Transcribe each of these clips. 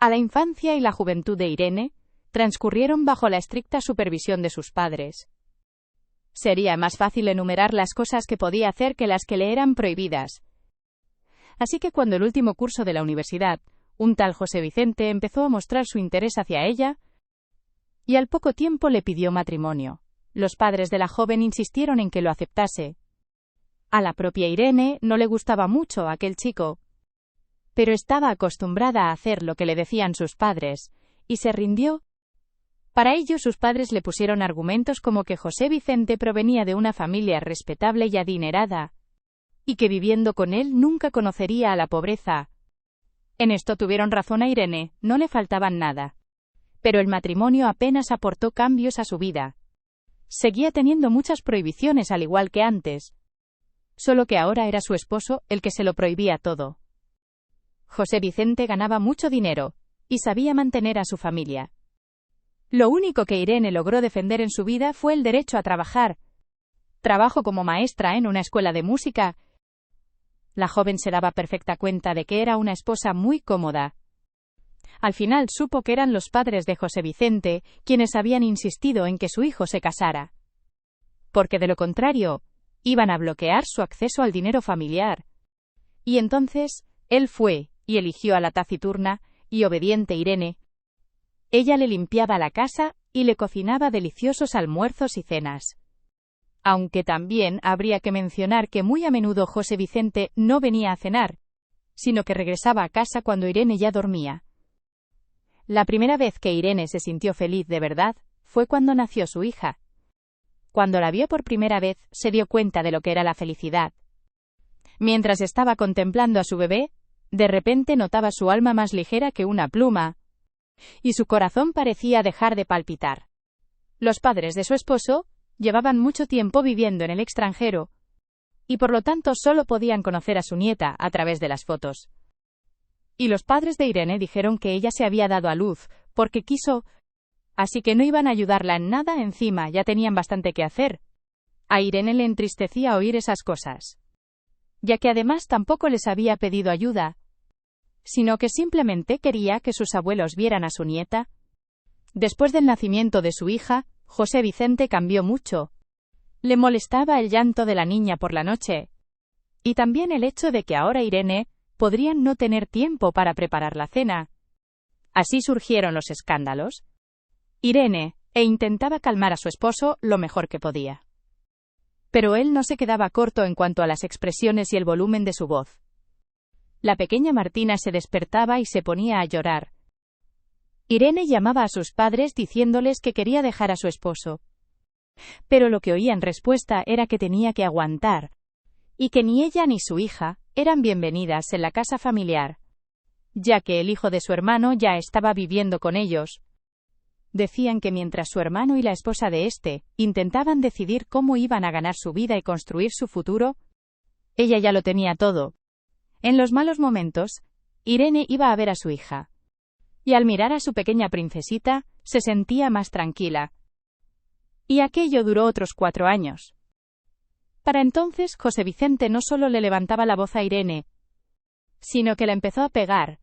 A la infancia y la juventud de Irene transcurrieron bajo la estricta supervisión de sus padres. Sería más fácil enumerar las cosas que podía hacer que las que le eran prohibidas. Así que cuando el último curso de la universidad, un tal José Vicente empezó a mostrar su interés hacia ella, y al poco tiempo le pidió matrimonio. Los padres de la joven insistieron en que lo aceptase. A la propia Irene no le gustaba mucho aquel chico, pero estaba acostumbrada a hacer lo que le decían sus padres, y se rindió. Para ello sus padres le pusieron argumentos como que José Vicente provenía de una familia respetable y adinerada, y que viviendo con él nunca conocería a la pobreza. En esto tuvieron razón a Irene, no le faltaban nada. Pero el matrimonio apenas aportó cambios a su vida. Seguía teniendo muchas prohibiciones al igual que antes, solo que ahora era su esposo el que se lo prohibía todo. José Vicente ganaba mucho dinero, y sabía mantener a su familia. Lo único que Irene logró defender en su vida fue el derecho a trabajar. Trabajó como maestra en una escuela de música. La joven se daba perfecta cuenta de que era una esposa muy cómoda. Al final supo que eran los padres de José Vicente quienes habían insistido en que su hijo se casara. Porque de lo contrario, iban a bloquear su acceso al dinero familiar. Y entonces, él fue, y eligió a la taciturna y obediente Irene. Ella le limpiaba la casa y le cocinaba deliciosos almuerzos y cenas. Aunque también habría que mencionar que muy a menudo José Vicente no venía a cenar, sino que regresaba a casa cuando Irene ya dormía. La primera vez que Irene se sintió feliz de verdad fue cuando nació su hija. Cuando la vio por primera vez, se dio cuenta de lo que era la felicidad. Mientras estaba contemplando a su bebé, de repente notaba su alma más ligera que una pluma, y su corazón parecía dejar de palpitar. Los padres de su esposo llevaban mucho tiempo viviendo en el extranjero, y por lo tanto solo podían conocer a su nieta a través de las fotos. Y los padres de Irene dijeron que ella se había dado a luz, porque quiso, así que no iban a ayudarla en nada, encima ya tenían bastante que hacer. A Irene le entristecía oír esas cosas, ya que además tampoco les había pedido ayuda, sino que simplemente quería que sus abuelos vieran a su nieta. Después del nacimiento de su hija, José Vicente cambió mucho. Le molestaba el llanto de la niña por la noche, y también el hecho de que ahora Irene podrían no tener tiempo para preparar la cena. Así surgieron los escándalos. Irene intentaba calmar a su esposo lo mejor que podía. Pero él no se quedaba corto en cuanto a las expresiones y el volumen de su voz. La pequeña Martina se despertaba y se ponía a llorar. Irene llamaba a sus padres diciéndoles que quería dejar a su esposo. Pero lo que oía en respuesta era que tenía que aguantar, y que ni ella ni su hija eran bienvenidas en la casa familiar, ya que el hijo de su hermano ya estaba viviendo con ellos. Decían que mientras su hermano y la esposa de éste intentaban decidir cómo iban a ganar su vida y construir su futuro, ella ya lo tenía todo. En los malos momentos, Irene iba a ver a su hija, y al mirar a su pequeña princesita, se sentía más tranquila. Y aquello duró otros 4 años. Para entonces, José Vicente no solo le levantaba la voz a Irene, sino que la empezó a pegar.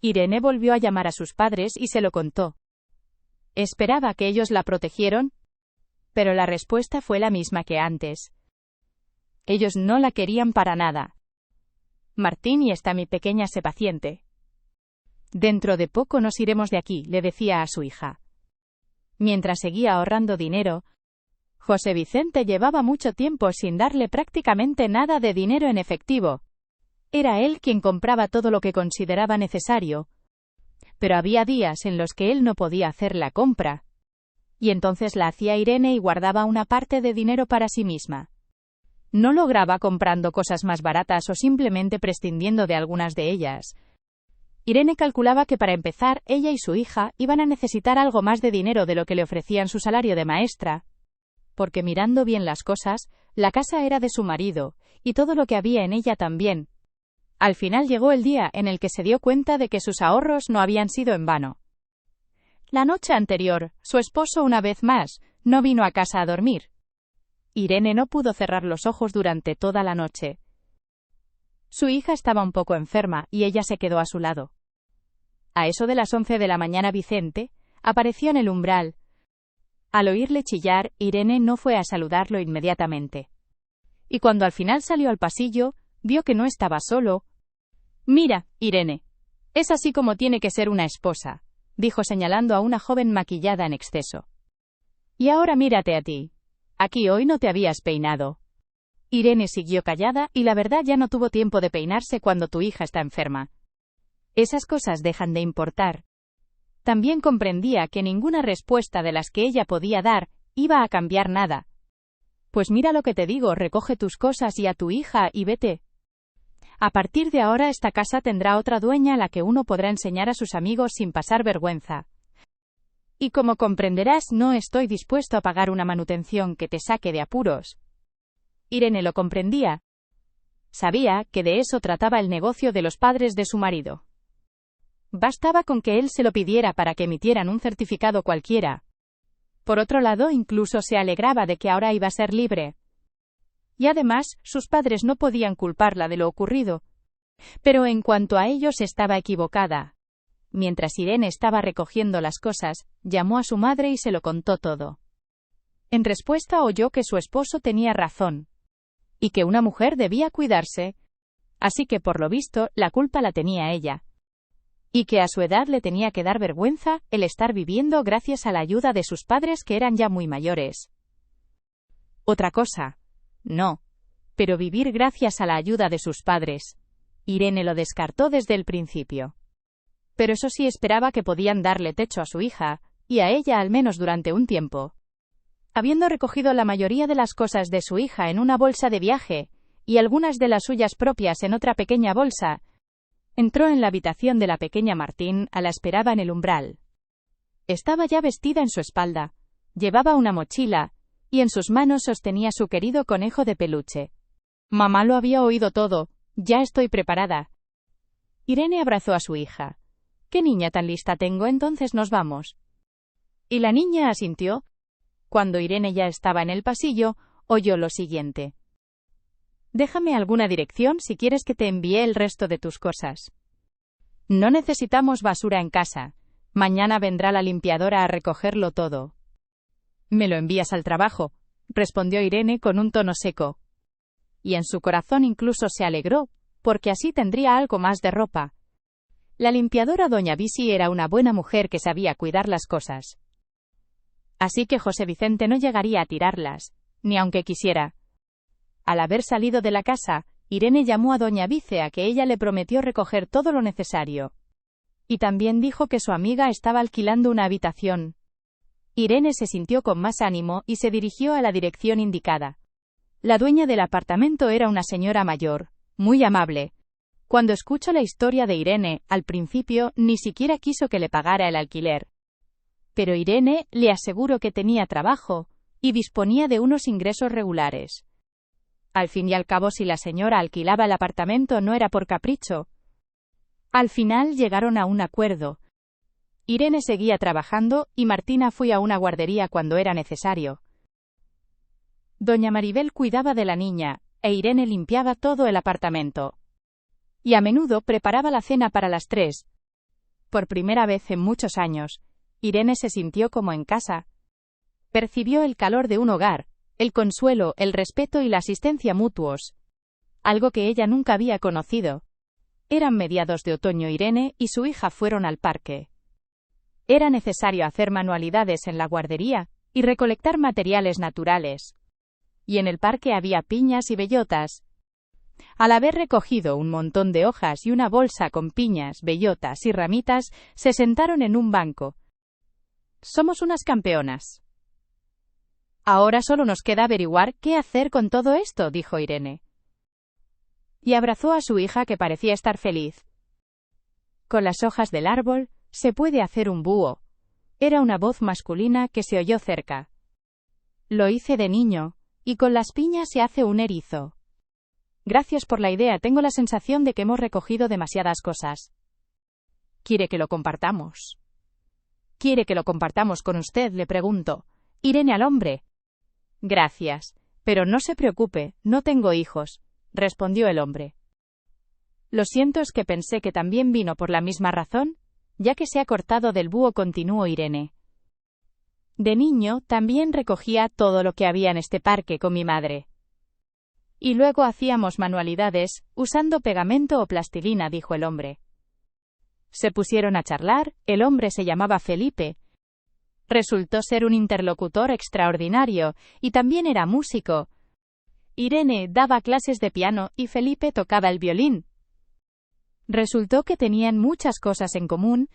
Irene volvió a llamar a sus padres y se lo contó. Esperaba que ellos la protegieran, pero la respuesta fue la misma que antes. Ellos no la querían para nada. Martín y esta mi pequeña, sé paciente. Dentro de poco nos iremos de aquí, le decía a su hija. Mientras seguía ahorrando dinero, José Vicente llevaba mucho tiempo sin darle prácticamente nada de dinero en efectivo. Era él quien compraba todo lo que consideraba necesario, pero había días en los que él no podía hacer la compra, y entonces la hacía Irene y guardaba una parte de dinero para sí misma. No lograba comprando cosas más baratas o simplemente prescindiendo de algunas de ellas. Irene calculaba que para empezar, ella y su hija iban a necesitar algo más de dinero de lo que le ofrecían su salario de maestra, porque mirando bien las cosas, la casa era de su marido, y todo lo que había en ella también. Al final llegó el día en el que se dio cuenta de que sus ahorros no habían sido en vano. La noche anterior, su esposo una vez más no vino a casa a dormir. Irene no pudo cerrar los ojos durante toda la noche. Su hija estaba un poco enferma y ella se quedó a su lado. A eso de las 11 de la mañana Vicente apareció en el umbral. Al oírle chillar, Irene no fue a saludarlo inmediatamente. Y cuando al final salió al pasillo, vio que no estaba solo. «Mira, Irene. Es así como tiene que ser una esposa», dijo señalando a una joven maquillada en exceso. «Y ahora mírate a ti. Aquí hoy no te habías peinado». Irene siguió callada y la verdad ya no tuvo tiempo de peinarse cuando tu hija está enferma. Esas cosas dejan de importar. También comprendía que ninguna respuesta de las que ella podía dar iba a cambiar nada. Pues mira lo que te digo, recoge tus cosas y a tu hija y vete. A partir de ahora esta casa tendrá otra dueña a la que uno podrá enseñar a sus amigos sin pasar vergüenza. Y como comprenderás, no estoy dispuesto a pagar una manutención que te saque de apuros. Irene lo comprendía. Sabía que de eso trataba el negocio de los padres de su marido. Bastaba con que él se lo pidiera para que emitieran un certificado cualquiera. Por otro lado, incluso se alegraba de que ahora iba a ser libre. Y además, sus padres no podían culparla de lo ocurrido. Pero en cuanto a ellos estaba equivocada. Mientras Irene estaba recogiendo las cosas, llamó a su madre y se lo contó todo. En respuesta oyó que su esposo tenía razón. Y que una mujer debía cuidarse. Así que por lo visto, la culpa la tenía ella. Y que a su edad le tenía que dar vergüenza el estar viviendo gracias a la ayuda de sus padres que eran ya muy mayores. Otra cosa. No. Pero vivir gracias a la ayuda de sus padres. Irene lo descartó desde el principio. Pero eso sí, esperaba que podían darle techo a su hija, y a ella al menos durante un tiempo. Habiendo recogido la mayoría de las cosas de su hija en una bolsa de viaje, y algunas de las suyas propias en otra pequeña bolsa, entró en la habitación de la pequeña Martín, la esperaba en el umbral. Estaba ya vestida en su espalda, llevaba una mochila, y en sus manos sostenía su querido conejo de peluche. Mamá lo había oído todo, ya estoy preparada. Irene abrazó a su hija. ¿Qué niña tan lista tengo? Entonces nos vamos. Y la niña asintió. Cuando Irene ya estaba en el pasillo, oyó lo siguiente. Déjame alguna dirección si quieres que te envíe el resto de tus cosas. No necesitamos basura en casa. Mañana vendrá la limpiadora a recogerlo todo. ¿Me lo envías al trabajo?, respondió Irene con un tono seco. Y en su corazón incluso se alegró, porque así tendría algo más de ropa. La limpiadora doña Bisi era una buena mujer que sabía cuidar las cosas. Así que José Vicente no llegaría a tirarlas, ni aunque quisiera. Al haber salido de la casa, Irene llamó a doña Bice a que ella le prometió recoger todo lo necesario. Y también dijo que su amiga estaba alquilando una habitación. Irene se sintió con más ánimo y se dirigió a la dirección indicada. La dueña del apartamento era una señora mayor, muy amable. Cuando escuchó la historia de Irene, al principio, ni siquiera quiso que le pagara el alquiler. Pero Irene le aseguró que tenía trabajo y disponía de unos ingresos regulares. Al fin y al cabo, si la señora alquilaba el apartamento no era por capricho. Al final llegaron a un acuerdo. Irene seguía trabajando y Martina fue a una guardería cuando era necesario. Doña Maribel cuidaba de la niña, e Irene limpiaba todo el apartamento. Y a menudo preparaba la cena para las 3. Por primera vez en muchos años, Irene se sintió como en casa. Percibió el calor de un hogar, el consuelo, el respeto y la asistencia mutuos. Algo que ella nunca había conocido. Eran mediados de otoño. Irene y su hija fueron al parque. Era necesario hacer manualidades en la guardería y recolectar materiales naturales. Y en el parque había piñas y bellotas. Al haber recogido un montón de hojas y una bolsa con piñas, bellotas y ramitas, se sentaron en un banco. Somos unas campeonas. Ahora solo nos queda averiguar qué hacer con todo esto, dijo Irene. Y abrazó a su hija, que parecía estar feliz. Con las hojas del árbol se puede hacer un búho. Era una voz masculina que se oyó cerca. Lo hice de niño, y con las piñas se hace un erizo. Gracias por la idea, tengo la sensación de que hemos recogido demasiadas cosas. ¿Quiere que lo compartamos? ¿Quiere que lo compartamos con usted?, le preguntó Irene al hombre. Gracias, pero no se preocupe, no tengo hijos, respondió el hombre. Lo siento, es que pensé que también vino por la misma razón. ya que se ha cortado del búho, continuó Irene. De niño, también recogía todo lo que había en este parque con mi madre. Y luego hacíamos manualidades, usando pegamento o plastilina, dijo el hombre. Se pusieron a charlar, el hombre se llamaba Felipe. Resultó ser un interlocutor extraordinario, y también era músico. Irene daba clases de piano y Felipe tocaba el violín. Resultó que tenían muchas cosas en común.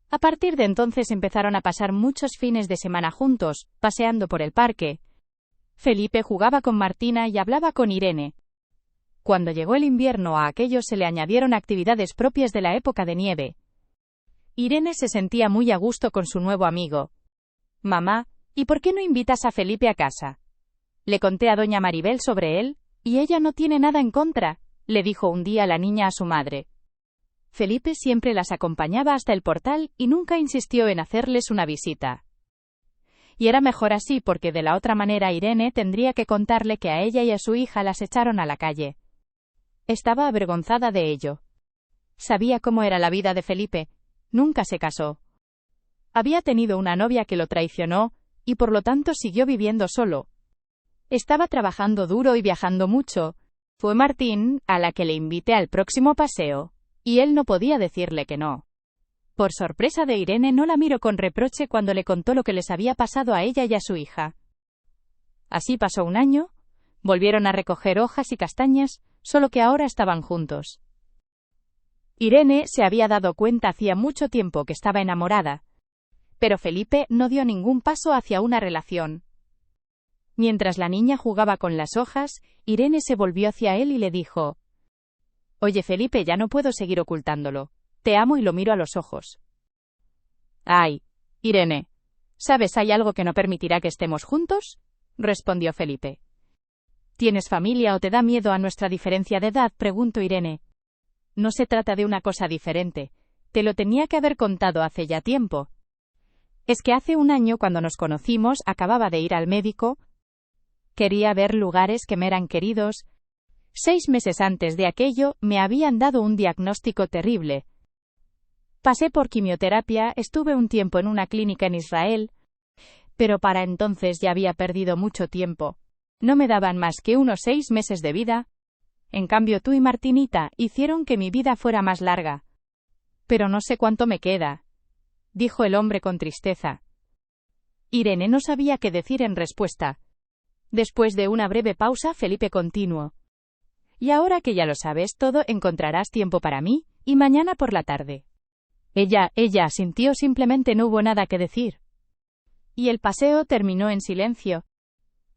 A partir de entonces empezaron a pasar muchos fines de semana juntos, paseando por el parque. Felipe jugaba con Martina y hablaba con Irene. Cuando llegó el invierno, a aquello se le añadieron actividades propias de la época de nieve. Irene se sentía muy a gusto con su nuevo amigo. Mamá, ¿y por qué no invitas a Felipe a casa? Le conté a doña Maribel sobre él, y ella no tiene nada en contra, le dijo un día la niña a su madre. Felipe siempre las acompañaba hasta el portal y nunca insistió en hacerles una visita. Y era mejor así porque de la otra manera Irene tendría que contarle que a ella y a su hija las echaron a la calle. Estaba avergonzada de ello. Sabía cómo era la vida de Felipe. Nunca se casó. Había tenido una novia que lo traicionó, y por lo tanto siguió viviendo solo. Estaba trabajando duro y viajando mucho. Fue Martín, a la que le invité al próximo paseo, y él no podía decirle que no. Por sorpresa de Irene, no la miró con reproche cuando le contó lo que les había pasado a ella y a su hija. Así pasó un año, volvieron a recoger hojas y castañas, solo que ahora estaban juntos. Irene se había dado cuenta hacía mucho tiempo que estaba enamorada, pero Felipe no dio ningún paso hacia una relación. Mientras la niña jugaba con las hojas, Irene se volvió hacia él y le dijo: «Oye Felipe, ya no puedo seguir ocultándolo. Te amo y lo miro a los ojos». «Ay, Irene, ¿sabes, hay algo que no permitirá que estemos juntos?», respondió Felipe. «¿Tienes familia o te da miedo a nuestra diferencia de edad?», preguntó Irene. «No se trata de una cosa diferente. Te lo tenía que haber contado hace ya tiempo. Es que hace un año, cuando nos conocimos, acababa de ir al médico. Quería ver lugares que me eran queridos. 6 meses antes de aquello, me habían dado un diagnóstico terrible. Pasé por quimioterapia, estuve un tiempo en una clínica en Israel, pero para entonces ya había perdido mucho tiempo. No me daban más que unos 6 meses de vida. En cambio tú y Martinita hicieron que mi vida fuera más larga. Pero no sé cuánto me queda», dijo el hombre con tristeza. Irene no sabía qué decir en respuesta. Después de una breve pausa, Felipe continuó: «Y ahora que ya lo sabes todo, encontrarás tiempo para mí, y mañana por la tarde». Ella asintió, simplemente no hubo nada que decir. Y el paseo terminó en silencio.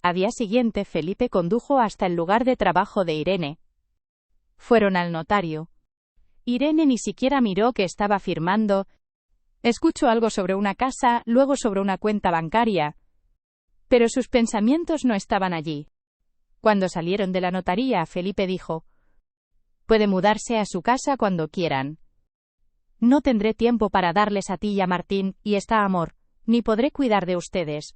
Al día siguiente, Felipe condujo hasta el lugar de trabajo de Irene. Fueron al notario. Irene ni siquiera miró que estaba firmando. Escuchó algo sobre una casa, luego sobre una cuenta bancaria. Pero sus pensamientos no estaban allí. Cuando salieron de la notaría, Felipe dijo: «Puede mudarse a su casa cuando quieran. No tendré tiempo para darles a ti y a Martín, y a Amor, ni podré cuidar de ustedes.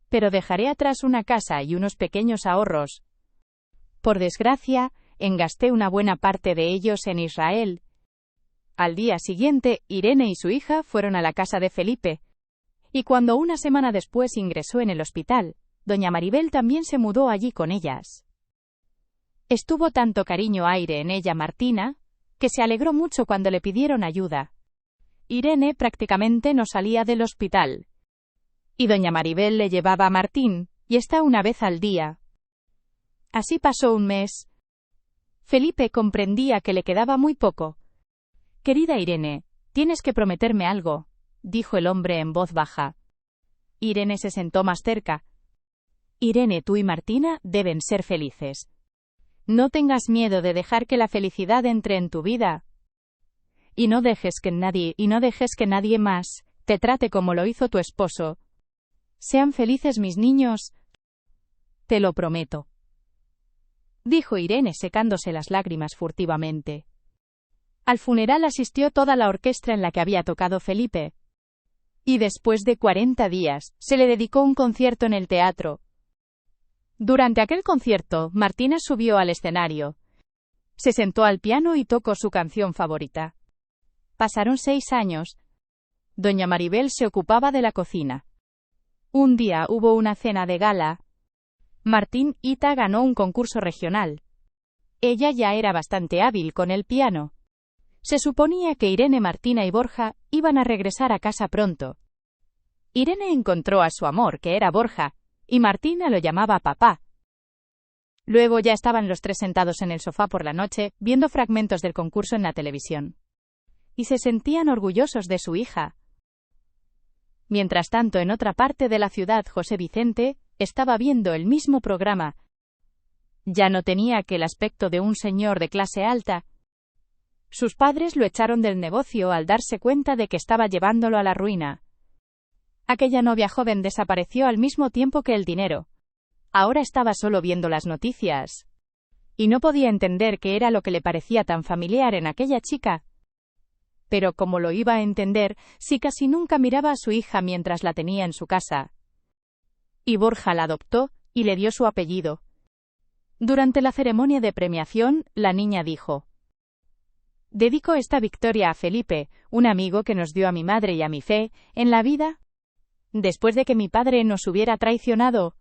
Pero dejaré atrás una casa y unos pequeños ahorros. Por desgracia, engasté una buena parte de ellos en Israel». Al día siguiente, Irene y su hija fueron a la casa de Felipe. Y cuando una semana después ingresó en el hospital, doña Maribel también se mudó allí con ellas. Estuvo tanto cariño aire en ella Martina, que se alegró mucho cuando le pidieron ayuda. Irene prácticamente no salía del hospital. Y doña Maribel le llevaba a Martín, y una vez al día. Así pasó un mes. Felipe comprendía que le quedaba muy poco. «Querida Irene, tienes que prometerme algo», dijo el hombre en voz baja. Irene se sentó más cerca. «Irene, tú y Martina deben ser felices. No tengas miedo de dejar que la felicidad entre en tu vida. Y no dejes que nadie más te trate como lo hizo tu esposo. Sean felices mis niños. Te lo prometo», dijo Irene secándose las lágrimas furtivamente. Al funeral asistió toda la orquesta en la que había tocado Felipe. Y después de 40 días, se le dedicó un concierto en el teatro. Durante aquel concierto, Martina subió al escenario. Se sentó al piano y tocó su canción favorita. Pasaron 6 años. Doña Maribel se ocupaba de la cocina. Un día hubo una cena de gala. Martín Ita ganó un concurso regional. Ella ya era bastante hábil con el piano. Se suponía que Irene, Martina y Borja iban a regresar a casa pronto. Irene encontró a su amor, que era Borja, y Martina lo llamaba papá. Luego ya estaban los tres sentados en el sofá por la noche, viendo fragmentos del concurso en la televisión. Y se sentían orgullosos de su hija. Mientras tanto, en otra parte de la ciudad, José Vicente estaba viendo el mismo programa. Ya no tenía aquel aspecto de un señor de clase alta. Sus padres lo echaron del negocio al darse cuenta de que estaba llevándolo a la ruina. Aquella novia joven desapareció al mismo tiempo que el dinero. Ahora estaba solo viendo las noticias. Y no podía entender qué era lo que le parecía tan familiar en aquella chica. Pero ¿cómo lo iba a entender si casi nunca miraba a su hija mientras la tenía en su casa? Y Borja la adoptó y le dio su apellido. Durante la ceremonia de premiación, la niña dijo: «Dedico esta victoria a Felipe, un amigo que nos dio a mi madre y a mi fe en la vida. Después de que mi padre nos hubiera traicionado,